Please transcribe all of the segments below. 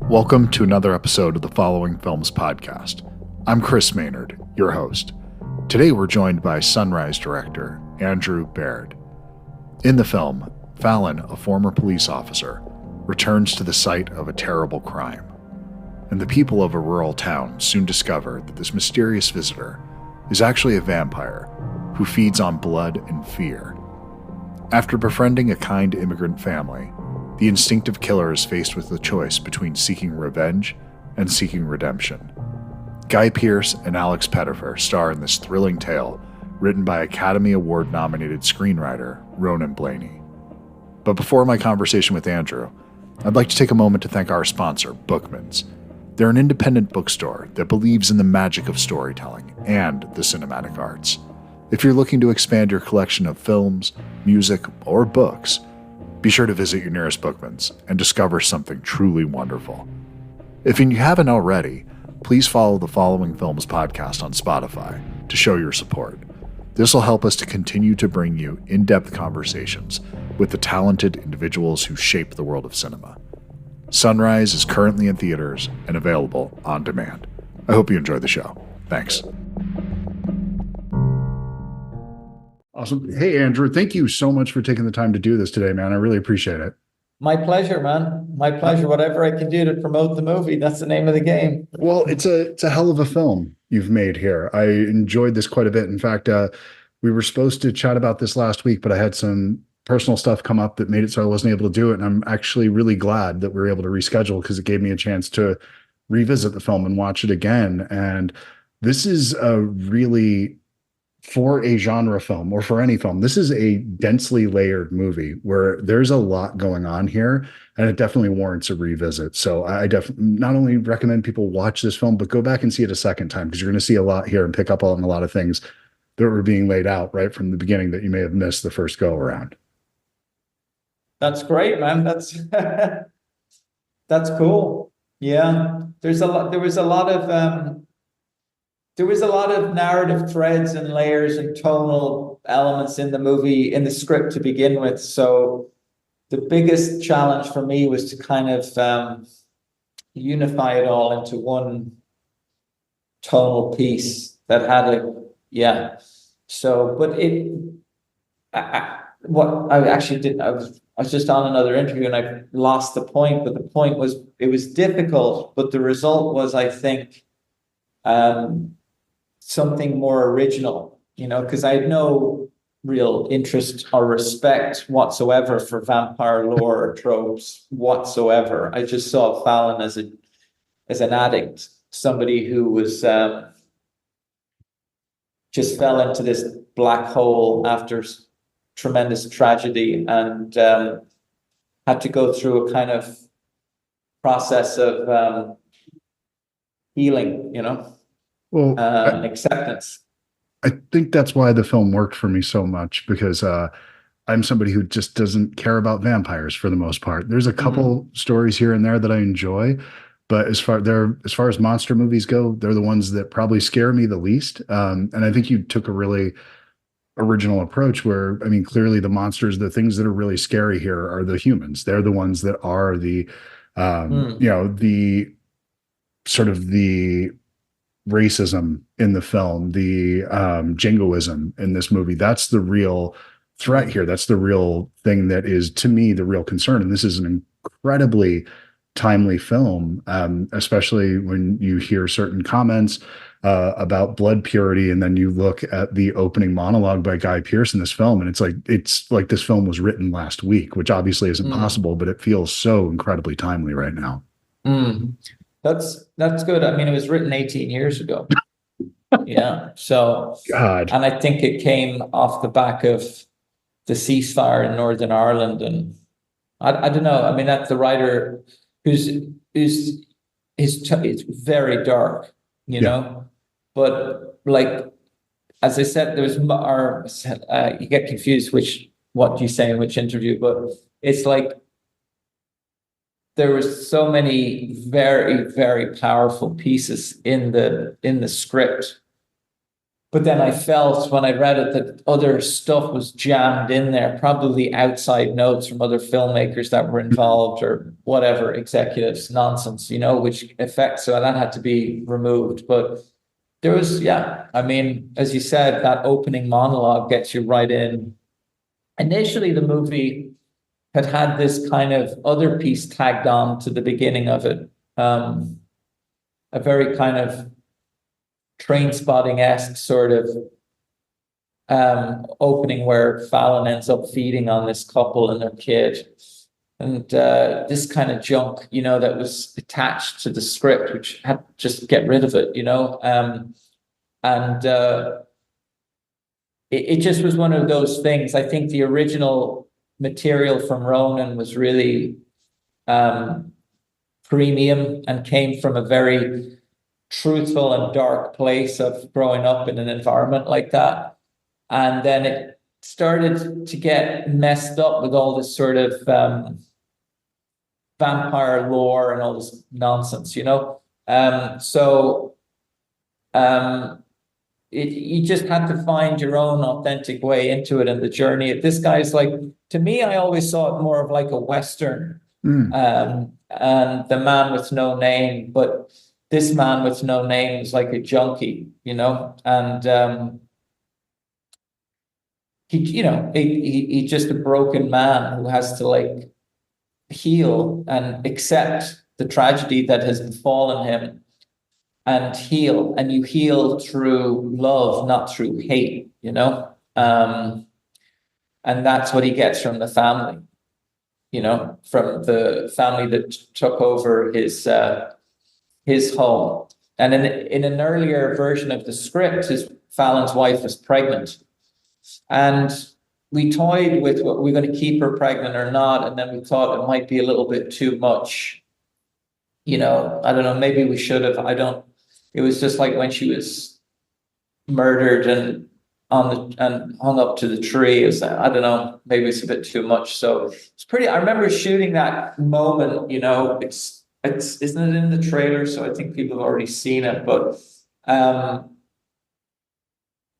Welcome to another episode of the Following Films podcast. I'm Chris Maynard, your host. Today we're joined by Sunrise director Andrew Baird. In the film, Fallon, a former police officer, returns to the site of a terrible crime. And the people of a rural town soon discover that this mysterious visitor is actually a vampire who feeds on blood and fear. After befriending a kind immigrant family, the instinctive killer is faced with the choice between seeking revenge and seeking redemption. Pearce and Alex Pettyfer star in this thrilling tale written by Academy Award-nominated screenwriter Ronan Blaney. But before my conversation with Andrew, I'd like to take a moment to thank our sponsor, Bookman's. They're an independent bookstore that believes in the magic of storytelling and the cinematic arts. If you're looking to expand your collection of films, music, or books, be sure to visit your nearest Bookman's and discover something truly wonderful. If you haven't already, please follow the Following Films podcast on Spotify to show your support. This will help us to continue to bring you in-depth conversations with the talented individuals who shape the world of cinema. Sunrise is currently in theaters and available on demand. I hope you enjoy the show. Thanks. Awesome. Hey, Andrew, thank you so much for taking the time to do this today, man. I really appreciate it. My pleasure, man. My pleasure. Whatever I can do to promote the movie, that's the name of the game. Well, it's a hell of a film you've made here. I enjoyed this quite a bit. In fact, we were supposed to chat about this last week, but I had some personal stuff come up that made it so I wasn't able to do it. And I'm actually really glad that we were able to reschedule because it gave me a chance to revisit the film and watch it again. And this is a really, for a genre film or for any film, this is a densely layered movie where there's a lot going on here, and it definitely warrants a revisit. So I definitely not only recommend people watch this film, but go back and see it a second time, because you're going to see a lot here and pick up on a lot of things that were being laid out right from the beginning that you may have missed the first go around. That's great, man. That's cool. Yeah. There was a lot of narrative threads and layers and tonal elements in the movie, in the script to begin with. So the biggest challenge for me was to kind of unify it all into one tonal piece that had I was just on another interview and I lost the point, but the point was, it was difficult, but the result was, I think, something more original, because I had no real interest or respect whatsoever for vampire lore or tropes whatsoever. I just saw Fallon as an addict, somebody who was just fell into this black hole after tremendous tragedy and had to go through a kind of process of healing, Well, acceptance. I think that's why the film worked for me so much, because I'm somebody who just doesn't care about vampires for the most part. There's a couple stories here and there that I enjoy, but as far as monster movies go, they're the ones that probably scare me the least. And I think you took a really original approach where, I mean, clearly the monsters, the things that are really scary here are the humans. They're the ones that are the, the sort of the racism in the film, the jingoism in this movie. That's the real threat here. That's the real thing that is, to me, the real concern. And this is an incredibly timely film, especially when you hear certain comments about blood purity, and then you look at the opening monologue by Pearce in this film, and it's like this film was written last week, which obviously isn't possible, but it feels so incredibly timely right now. That's good. I mean, it was written 18 years ago. Yeah. So, God. And I think it came off the back of the ceasefire in Northern Ireland. And I don't know. I mean, that's the writer who's it's very dark, but like, as I said, you get confused what you say in which interview, but it's like, there was so many very, very powerful pieces in the script But then I felt when I read it that other stuff was jammed in there, probably outside notes from other filmmakers that were involved or whatever, executives, nonsense, which affects, so that had to be removed. But there was, I mean, as you said, that opening monologue gets you right in. Initially, the movie had this kind of other piece tagged on to the beginning of it, a very kind of Trainspotting-esque sort of opening where Fallon ends up feeding on this couple and their kid. And this kind of junk, that was attached to the script, which had to just get rid of it, and it just was one of those things. I think the original material from Ronan was really premium and came from a very truthful and dark place of growing up in an environment like that. And then it started to get messed up with all this sort of vampire lore and all this nonsense, you just had to find your own authentic way into it and the journey. This guy's like, to me, I always saw it more of like a Western, and the man with no name, but this man with no name is like a junkie, and he's just a broken man who has to like heal and accept the tragedy that has befallen him and heal. And you heal through love, not through hate, and that's what he gets from the family, from the family that took over his home. And in an earlier version of the script, Fallon's wife was pregnant. And we toyed with what we're going to keep her pregnant or not. And then we thought it might be a little bit too much. I don't know, maybe we should have. It was just like when she was murdered and hung up to the tree. I don't know, maybe it's a bit too much. So it's pretty, I remember shooting that moment, it's isn't it in the trailer? So I think people have already seen it, but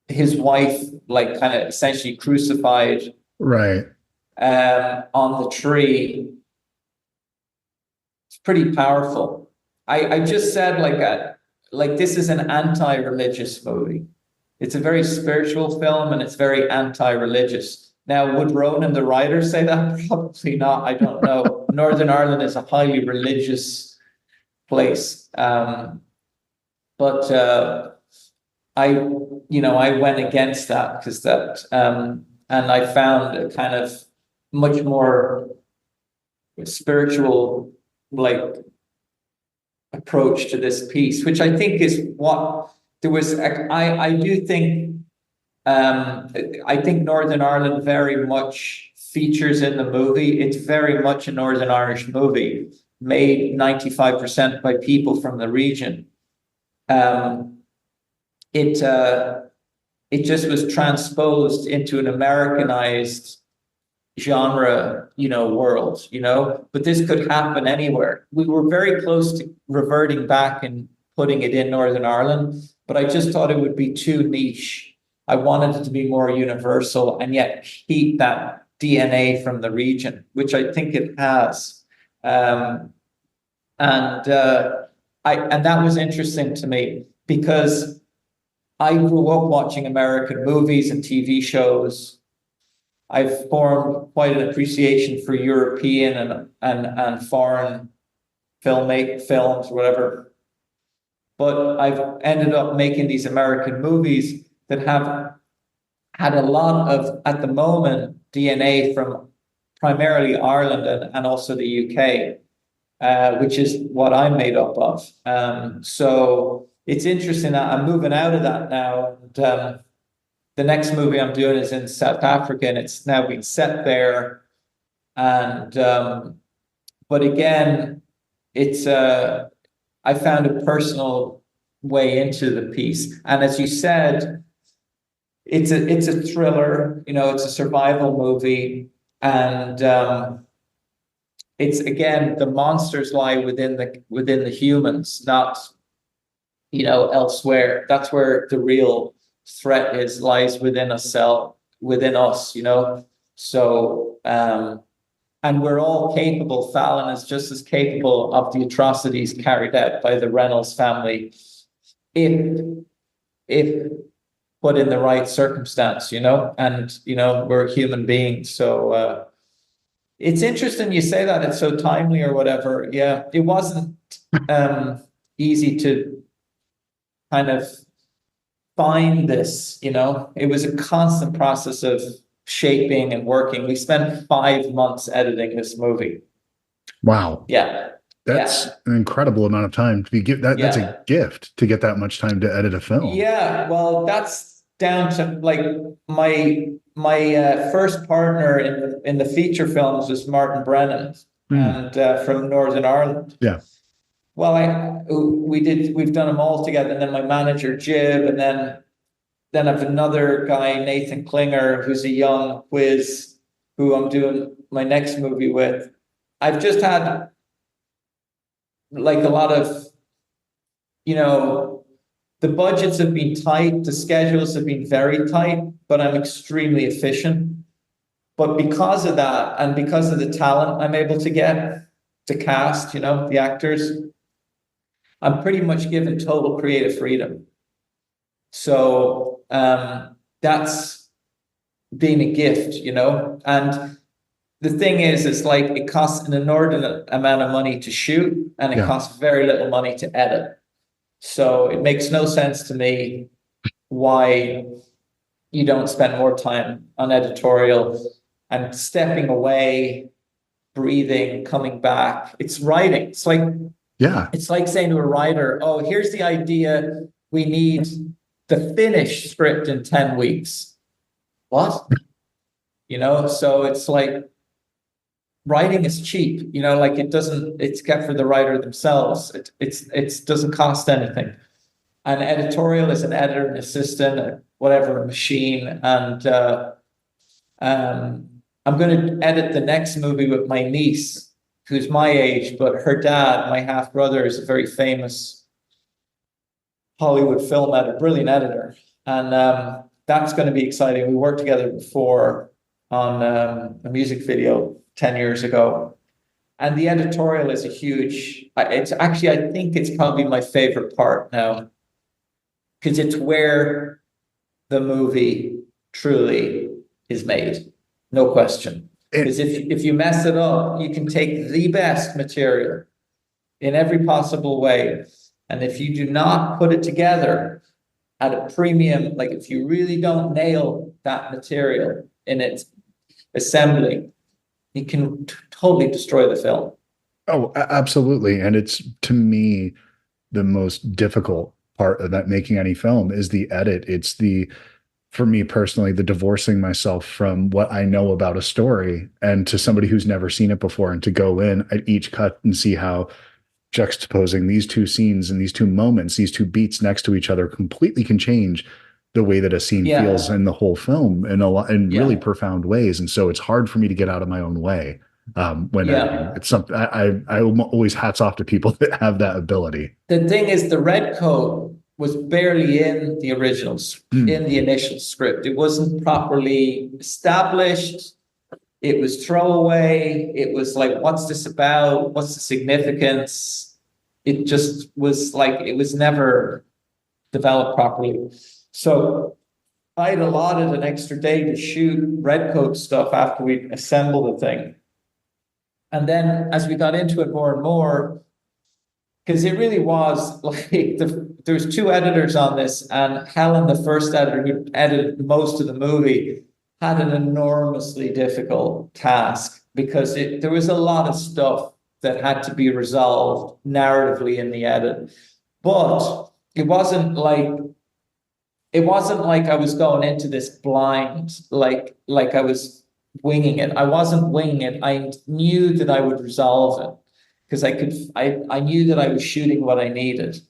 his wife, like, kind of essentially crucified, right, on the tree. It's pretty powerful. I just said like this is an anti-religious movie. It's a very spiritual film and it's very anti-religious. Now, would Ronan, the writer, say that? Probably not. I don't know. Northern Ireland is a highly religious place. But I went against that because and I found a kind of much more spiritual, approach to this piece, which I think is what there was. I do think, I think Northern Ireland very much features in the movie. It's very much a Northern Irish movie made 95% by people from the region. It just was transposed into an Americanized genre, world, but this could happen anywhere. We were very close to reverting back and putting it in Northern Ireland, but I just thought it would be too niche. I wanted it to be more universal and yet keep that DNA from the region, which I think it has. And that was interesting to me because I grew up watching American movies and TV shows. I've formed quite an appreciation for European and foreign films, whatever. But I've ended up making these American movies that have had a lot of, at the moment, DNA from primarily Ireland and also the UK, which is what I'm made up of. So it's interesting that I'm moving out of that now. And, the next movie I'm doing is in South Africa, and it's now been set there. And but again, it's I found a personal way into the piece. And as you said, it's a thriller. It's a survival movie, and it's, again, the monsters lie within the humans, not elsewhere. That's where the real threat is lies within us, you know. So, and we're all capable. Fallon is just as capable of the atrocities carried out by the Reynolds family, if put in the right circumstance, you know. And you know, we're human beings, so it's interesting you say that. It's so timely or whatever. Yeah, it wasn't easy to kind of find this, you know. It was a constant process of shaping and working. We spent 5 months editing this movie. Wow. Yeah. That's an incredible amount of time to be that's a gift to get that much time to edit a film. Yeah, well, that's down to like my first partner in the feature films was Martin Brennan, and from Northern Ireland. Yeah. Well, we've done them all together, and then my manager Jib, and then I've another guy, Nathan Klinger, who's a young whiz who I'm doing my next movie with. I've just had like a lot of, you know, the budgets have been tight, the schedules have been very tight, but I'm extremely efficient. But because of that, and because of the talent I'm able to get, the cast, you know, the actors, I'm pretty much given total creative freedom. So that's been a gift, you know. And the thing is, it's like it costs an inordinate amount of money to shoot, and it costs very little money to edit. So it makes no sense to me why you don't spend more time on editorial and stepping away, breathing, coming back. It's writing. It's like, it's like saying to a writer, oh, here's the idea. We need the finished script in 10 weeks. What? You know, so it's like, writing is cheap, you know, like it's kept for the writer themselves. It doesn't cost anything. And editorial is an editor, an assistant, whatever, a machine. And I'm going to edit the next movie with my niece, who's my age, but her dad, my half brother, is a very famous Hollywood film editor, brilliant editor. And that's going to be exciting. We worked together before on a music video 10 years ago. And the editorial is it's actually, I think it's probably my favorite part now, because it's where the movie truly is made. No question. Because if you mess it up, you can take the best material in every possible way. And if you do not put it together at a premium, like if you really don't nail that material in its assembly, you can totally destroy the film. Oh, absolutely. And it's, to me, the most difficult part of that, making any film, is the edit. It's for me personally, the divorcing myself from what I know about a story and to somebody who's never seen it before, and to go in at each cut and see how juxtaposing these two scenes and these two moments, these two beats next to each other, completely can change the way that a scene feels in the whole film in really profound ways. And so it's hard for me to get out of my own way when editing. It's something I always hats off to people that have that ability. The thing is, the red coat was barely in the originals, in the initial script. It wasn't properly established. It was throwaway. It was like, what's this about? What's the significance? It just was like, it was never developed properly. So I had allotted an extra day to shoot Redcoat stuff after we assembled the thing. And then as we got into it more and more, because it really was like, there's two editors on this, and Helen, the first editor who edited most of the movie, had an enormously difficult task, because there was a lot of stuff that had to be resolved narratively in the edit. But it wasn't like I was going into this blind, like I was winging it. I wasn't winging it. I knew that I would resolve it, because I knew that I was shooting what I needed.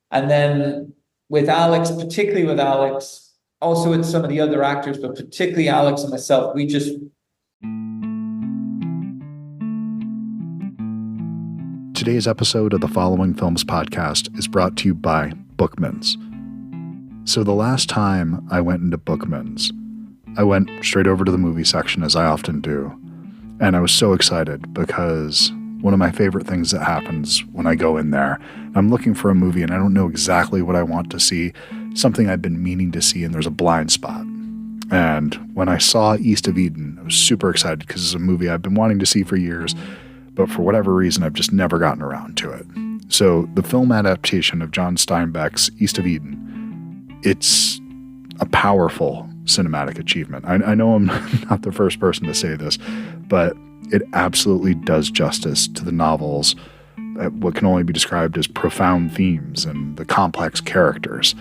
And then with Alex, particularly with Alex, also with some of the other actors, but particularly Alex and myself, we just... Today's episode of the Following Films podcast is brought to you by Bookmans. So the last time I went into Bookman's, I went straight over to the movie section, as I often do, and I was so excited because one of my favorite things that happens when I go in there, I'm looking for a movie and I don't know exactly what I want to see, something I've been meaning to see, and there's a blind spot. And when I saw East of Eden, I was super excited because it's a movie I've been wanting to see for years, but for whatever reason, I've just never gotten around to it. So the film adaptation of John Steinbeck's East of Eden, it's a powerful cinematic achievement. I know I'm not the first person to say this, but it absolutely does justice to the novel's what can only be described as profound themes and the complex characters.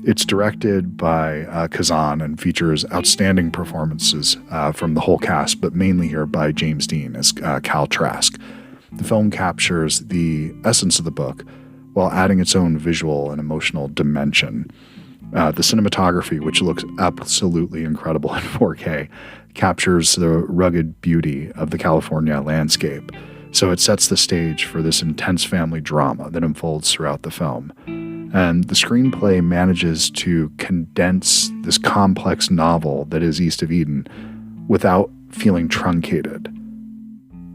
It's directed by Kazan and features outstanding performances from the whole cast, but mainly here by James Dean as Cal Trask. The film captures the essence of the book while adding its own visual and emotional dimension. The cinematography, which looks absolutely incredible in 4K, captures the rugged beauty of the California landscape. So it sets the stage for this intense family drama that unfolds throughout the film. And the screenplay manages to condense this complex novel that is East of Eden without feeling truncated.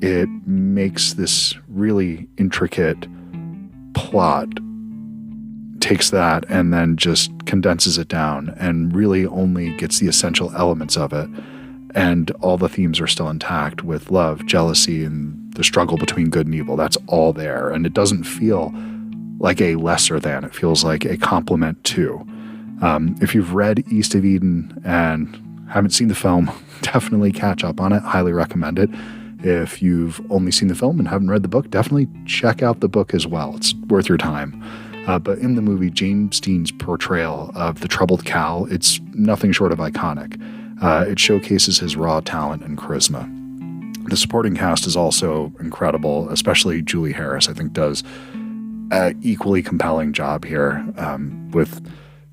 It makes this really intricate plot, takes that and then just condenses it down and really only gets the essential elements of it. And all the themes are still intact with love, jealousy, and the struggle between good and evil. That's all there. And it doesn't feel like a lesser than. It feels like a complement to. If you've read East of Eden and haven't seen the film, definitely catch up on it. Highly recommend it. If you've only seen the film and haven't read the book, definitely check out the book as well. It's worth your time. But in the movie, James Dean's portrayal of the troubled Cal, it's nothing short of iconic. It showcases his raw talent and charisma. The supporting cast is also incredible, especially Julie Harris, I think, does an equally compelling job here with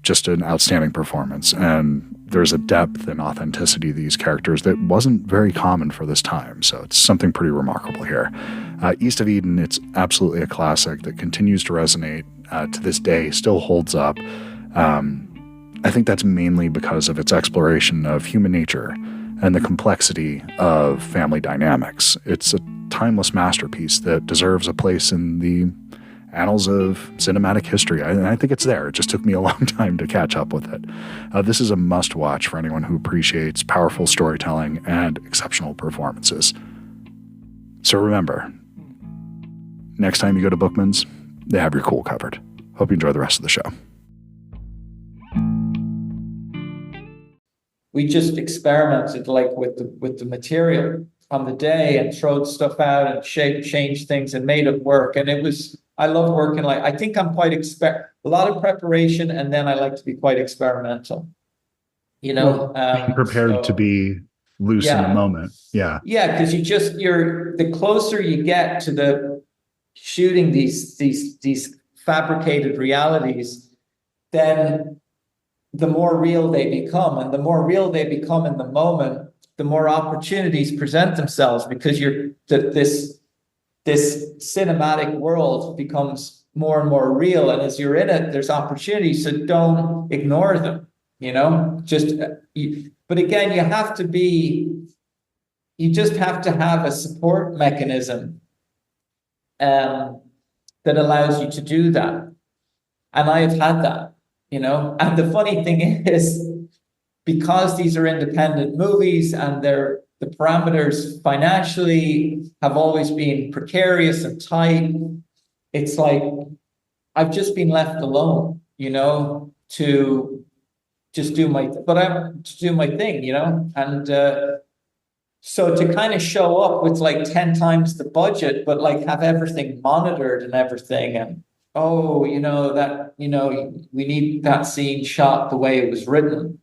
just an outstanding performance. And there's a depth and authenticity to these characters that wasn't very common for this time. So it's something pretty remarkable here. East of Eden, it's absolutely a classic that continues to resonate to this day, still holds up. I think that's mainly because of its exploration of human nature and the complexity of family dynamics. It's a timeless masterpiece that deserves a place in the annals of cinematic history. I think it's there. It just took me a long time to catch up with it. This is a must-watch for anyone who appreciates powerful storytelling and exceptional performances. So remember, next time you go to Bookman's, they have your cool covered. Hope you enjoy the rest of the show. We just experimented like with the material on the day and throwed stuff out and changed things and made it work. And I love working I think I'm quite a lot of preparation, and then I like to be quite experimental. Being prepared to be loose in the moment. Yeah. Yeah, because the closer you get to the shooting these fabricated realities, then the more real they become. And the more real they become in the moment, the more opportunities present themselves, because this cinematic world becomes more and more real. And as you're in it, there's opportunities, so don't ignore them, but again, you just have to have a support mechanism that allows you to do that. And I have had that, and the funny thing is, because these are independent movies and the parameters financially have always been precarious and tight, it's like I've just been left alone, to just do my thing, and so to kind of show up with 10 times the budget, but have everything monitored and everything, and we need that scene shot the way it was written.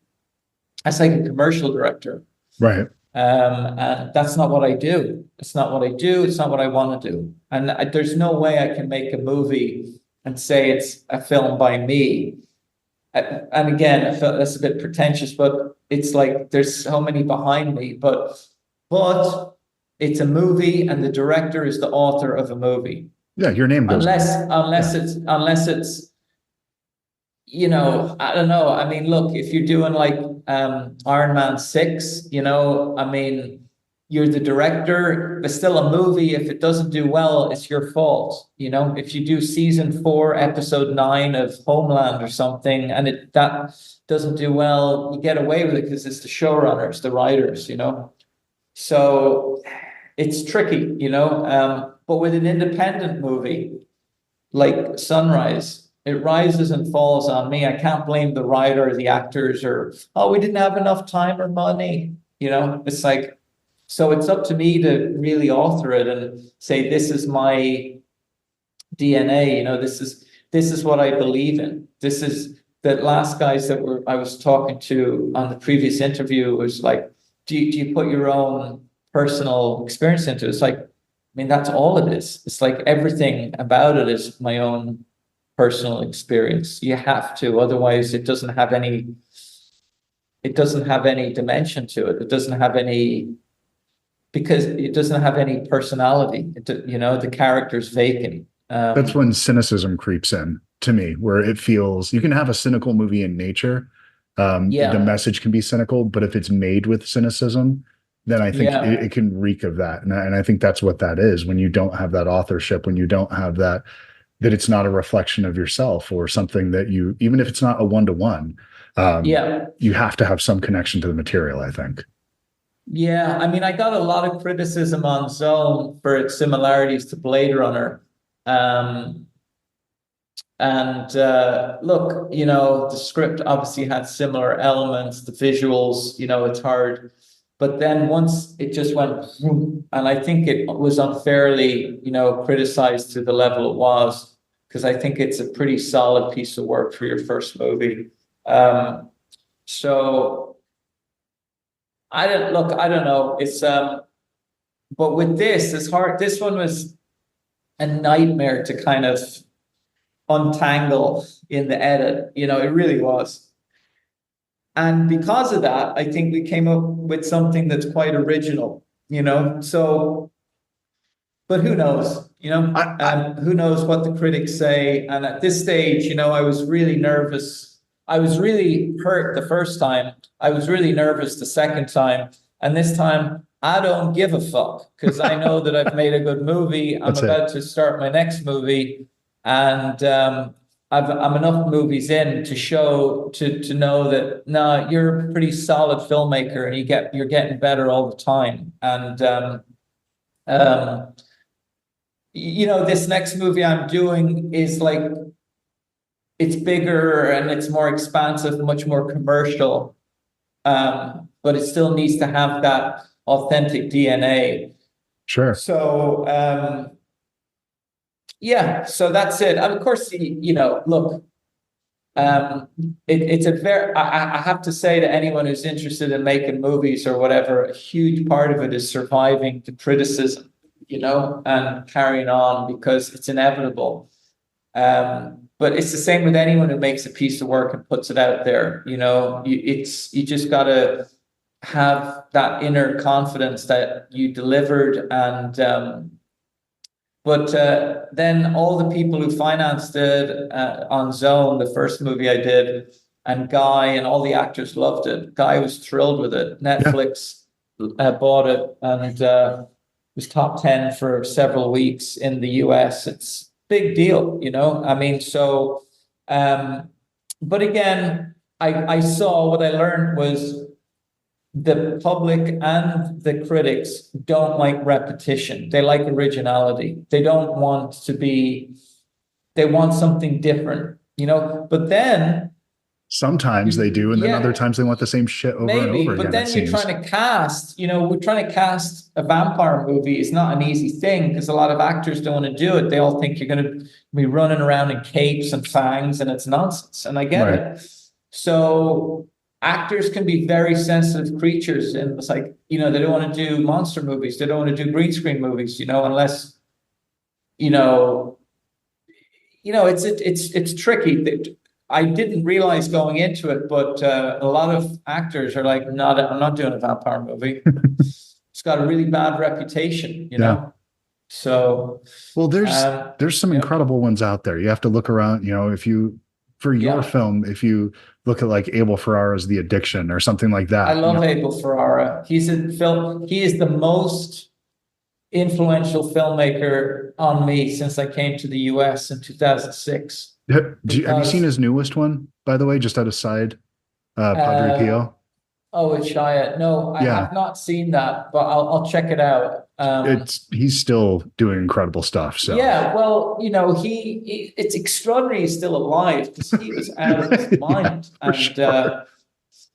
That's like a commercial director. Right. And that's not what I do. It's not what I do. It's not what I want to do. And there's no way I can make a movie and say it's a film by me. And again, I felt that's a bit pretentious, but it's there's so many behind me. But it's a movie, and the director is the author of a movie. Yeah, your name goes. Unless it's I don't know. I mean, look, if you're doing like Iron Man 6, I mean, you're the director, but still a movie, if it doesn't do well, it's your fault. If you do season 4, episode 9 of Homeland or something, and that doesn't do well, you get away with it because it's the showrunners, the writers. So it's tricky. But with an independent movie like Sunrise, it rises and falls on me. I can't blame the writer or the actors or, oh, we didn't have enough time or money. It's like, so it's up to me to really author it and say, this is my DNA. This is what I believe in. This is the last guys I was talking to on the previous interview was like, do you put your own personal experience into it? It's like, I mean, that's all it is. It's like everything about it is my own personal experience. You have to, otherwise it doesn't have any dimension to it. It doesn't have any, because it doesn't have any personality. The character's vacant. That's when cynicism creeps in to me, where it feels you can have a cynical movie in nature. The message can be cynical, but if it's made with cynicism, then I think it can reek of that. And I think that's what that is, when you don't have that authorship, when you don't have that it's not a reflection of yourself or something that you, even if it's not a one-to-one, you have to have some connection to the material, I think. Yeah, I mean, I got a lot of criticism on Zone for its similarities to Blade Runner. Look, the script obviously had similar elements, the visuals, it's hard. But then once it just went, and I think it was unfairly, criticized to the level it was, because I think it's a pretty solid piece of work for your first movie. So I don't know. It's but with this, it's hard. This one was a nightmare to kind of untangle in the edit. It really was. And because of that, I think we came up with something that's quite original, so, but who knows, who knows what the critics say. And at this stage, I was really nervous. I was really hurt the first time. I was really nervous the second time. And this time, I don't give a fuck, because I know that I've made a good movie. I'm about to start my next movie. And I'm enough movies in to show to know that no, you're a pretty solid filmmaker, and you're getting better all the time. And this next movie I'm doing is like, it's bigger and it's more expansive, much more commercial, but it still needs to have that authentic DNA. Sure. So so that's it. And of course, look, it's a very, I have to say to anyone who's interested in making movies or whatever, a huge part of it is surviving the criticism, and carrying on, because it's inevitable. But it's the same with anyone who makes a piece of work and puts it out there. You just got to have that inner confidence that you delivered. And but then all the people who financed it on Zone, the first movie I did, and Guy and all the actors loved it. Guy was thrilled with it. Netflix bought it, and was top 10 for several weeks in the US. It's big deal, I mean, so but again, I saw, what I learned was the public and the critics don't like repetition. They like originality. They don't want to be, they want something different, but then sometimes they do, and then other times they want the same shit over and over again. But then you're trying to cast, we're trying to cast a vampire movie is not an easy thing, because a lot of actors don't want to do it. They all think you're going to be running around in capes and fangs, and it's nonsense. And I get it. So actors can be very sensitive creatures, and it's like, they don't want to do monster movies. They don't want to do green screen movies, unless, it's tricky. I didn't realize going into it, but a lot of actors are like, "No, I'm not doing a vampire movie." It's got a really bad reputation, know. So, well, there's some incredible ones out there. You have to look around. If you for your Yeah. film, if you look at like Abel Ferrara's The Addiction or something like that. I love Abel Ferrara. He is the most influential filmmaker on me since I came to the US in 2006. Have you seen Because his newest one, by the way, just out of side, Padre uh, Pio? it's Shia. No, I Yeah, have not seen that, but I'll check it out. he's still doing incredible stuff. So Yeah, well, it's extraordinary he's still alive because he was out of his yeah, mind. for And sure.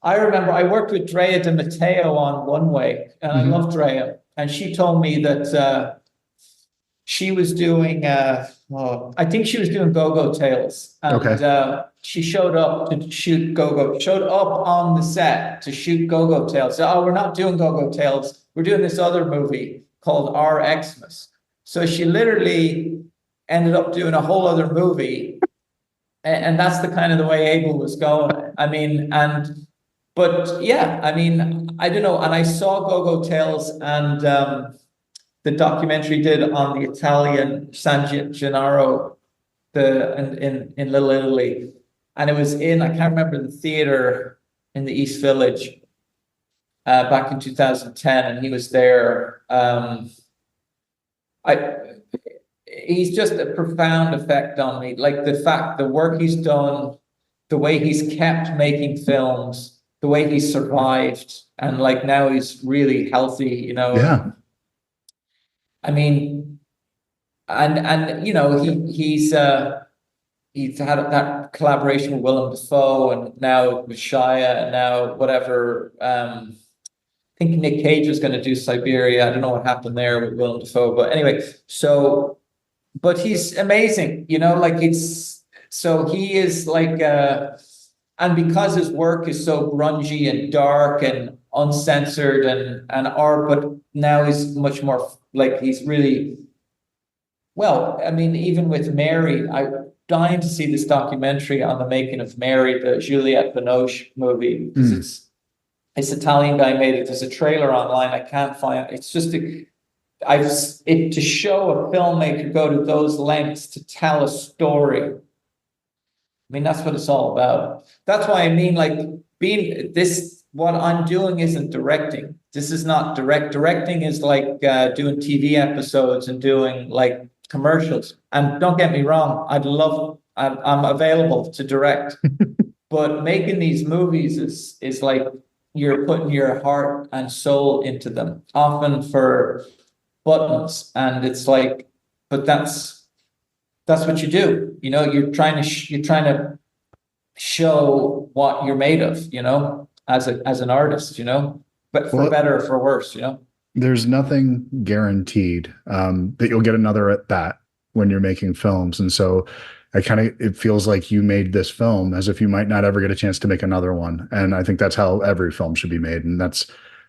I remember I worked with Drea de Matteo on One Way, and I Mhm. love Drea. And she told me that she was doing, I think she was doing Go-Go Tales, and Okay. she showed up to shoot showed up on the set to shoot Go-Go Tales. So, we're not doing Go-Go Tales. We're doing this other movie called Our Xmas. So she literally ended up doing a whole other movie. And that's the kind of the way Abel was going. I mean, but yeah, I mean, I don't know. And I saw Go-Go Tales and the documentary did on the Italian San Gennaro, in Little Italy, and it was in, I can't remember the theater in the East Village back in 2010, and he was there. I He's just a profound effect on me. Like the work he's done, the way he's kept making films, the way he survived, and like now he's really healthy, Yeah. I mean, and he's had that collaboration with Willem Dafoe and now with Shia and now whatever. I think Nick Cage was going to do Siberia. I don't know what happened there with Willem Dafoe, but anyway, but he's amazing, like he is like, and because his work is so grungy and dark and uncensored and art, but now he's much more like he's really, well, I mean, even with Mary, I'm dying to see this documentary on the making of Mary, the Juliette Binoche movie, because it's Italian guy made it. There's a trailer online. I can't find it. It's just to show a filmmaker go to those lengths to tell a story. I mean, that's what it's all about. That's why I mean, like, what I'm doing isn't directing. This is not directing is like doing TV episodes and doing like commercials. And don't get me wrong, I'm available to direct. But making these movies is like you're putting your heart and soul into them, often for buttons. And it's like, but that's what you do. You're trying to show what you're made of, as an artist, but for better or for worse, There's nothing guaranteed that you'll get another at bat when you're making films. And so it feels like you made this film as if you might not ever get a chance to make another one. And I think that's how every film should be made. And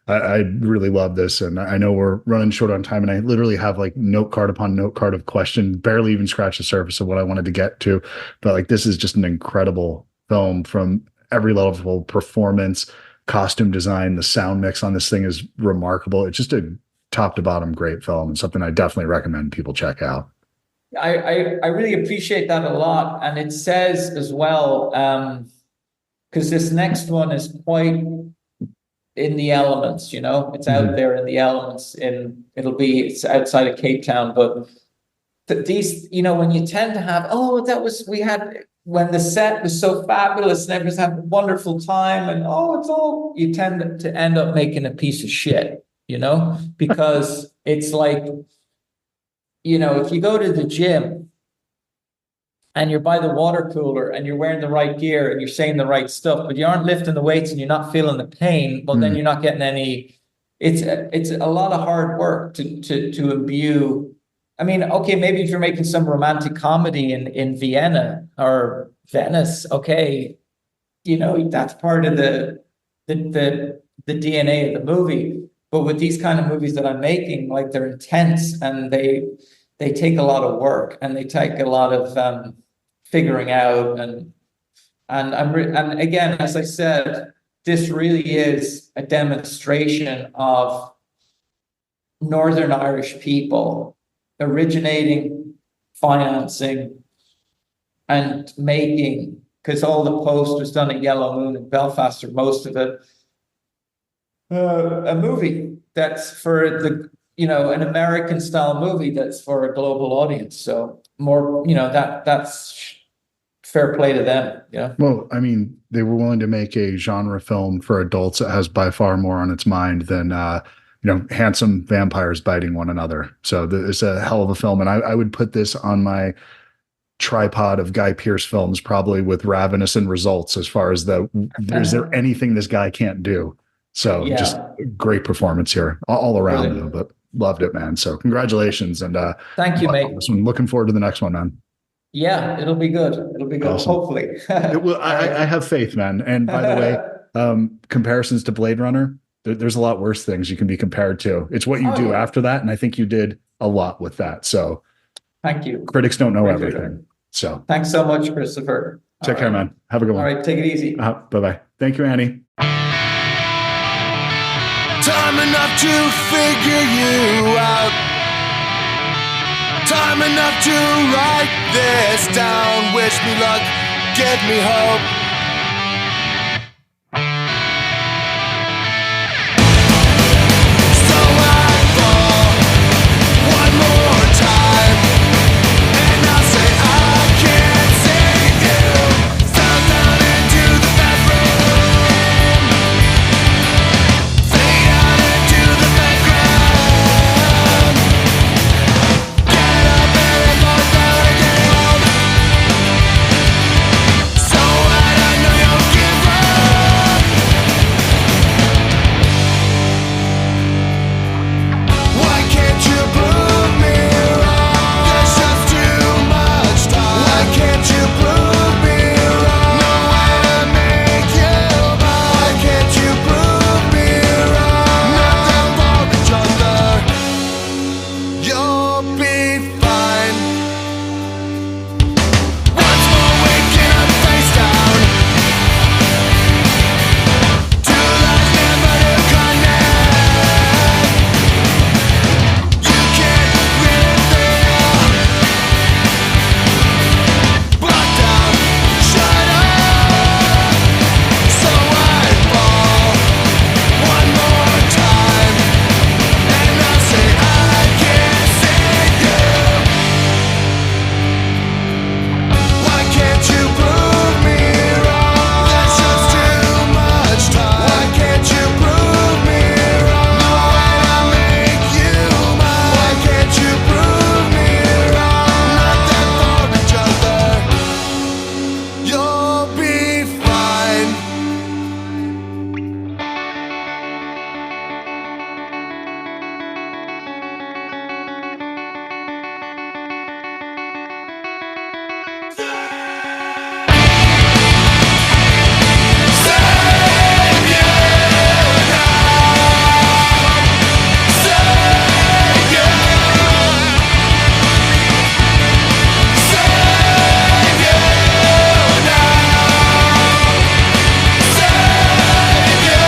I really love this. And I know we're running short on time, and I literally have like note card upon note card of questions, barely even scratch the surface of what I wanted to get to. But like, this is just an incredible film from every level: performance, costume design, the sound mix on this thing is remarkable. It's just a top to bottom great film, and something I definitely recommend people check out. I really appreciate that a lot. And it says as well, because this next one is quite in the elements, it's out there in the elements, it's outside of Cape Town, but these, when you tend to have, when the set was so fabulous and everyone's having a wonderful time, and you tend to end up making a piece of shit, because it's like, if you go to the gym and you're by the water cooler and you're wearing the right gear and you're saying the right stuff, but you aren't lifting the weights and you're not feeling the pain, well, then you're not getting any. It's a lot of hard work to imbue. I mean, okay, maybe if you're making some romantic comedy in Vienna or Venice, okay, that's part of the DNA of the movie. But with these kind of movies that I'm making, like, they're intense and they take a lot of work and they take a lot of figuring out, and again, as I said, this really is a demonstration of Northern Irish people originating, financing, and making because all the post was done at Yellow Moon in Belfast, or most of it. A movie that's for an American style movie that's for a global audience. So more, that's fair play to them. Yeah. Well, I mean, they were willing to make a genre film for adults that has by far more on its mind than handsome vampires biting one another. So it's a hell of a film, and I would put this on my tripod of Guy Pearce films, probably with Ravenous and Results, as far as is there anything this guy can't do? So just great performance here all around, though, but loved it, man. So congratulations. And thank you, mate. I'm looking forward to the next one, man. Yeah, it'll be good. It'll be good. Awesome. Hopefully. It will. I have faith, man. And by the way, comparisons to Blade Runner, there's a lot worse things you can be compared to. It's what you do after that. And I think you did a lot with that. So thank you. Critics don't know everything. So thanks so much, Christopher. Take care, man. Have a good one. All right. Take it easy. Bye-bye. Thank you, Annie. Time enough to figure you out. Time enough to write this down. Wish me luck, give me hope. So I fall one more time, and I'll say I can't save you. Fell down into the bathroom, fade out into the background. Get up and fall down again. So I know you'll give up. Why can't you prove me wrong? There's just too much time. Why can't you prove me wrong? No way to make you mine. Why can't you prove me wrong? Nothing for each other. You'll be fine. Once more waking up face down. Two lives never to connect. You can't really feel. Blocked out, shut up. So I fall one more time, and I say I can't save you. Why can't you prove me wrong? There's just too much time. Why can't you prove me wrong? No way to make you mine. Why can't you prove me wrong? Nothing for each other. You'll be fine. Save you now. Save you. Save you now. Save you.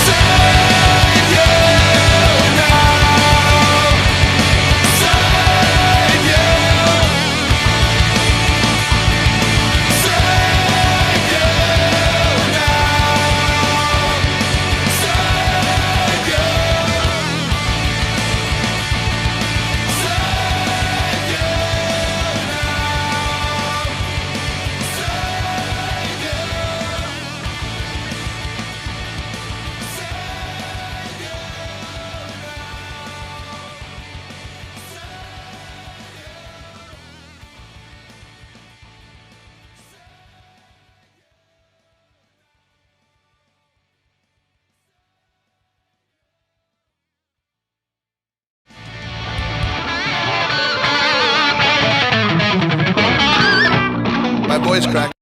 Save you now. Save you. My voice cracked.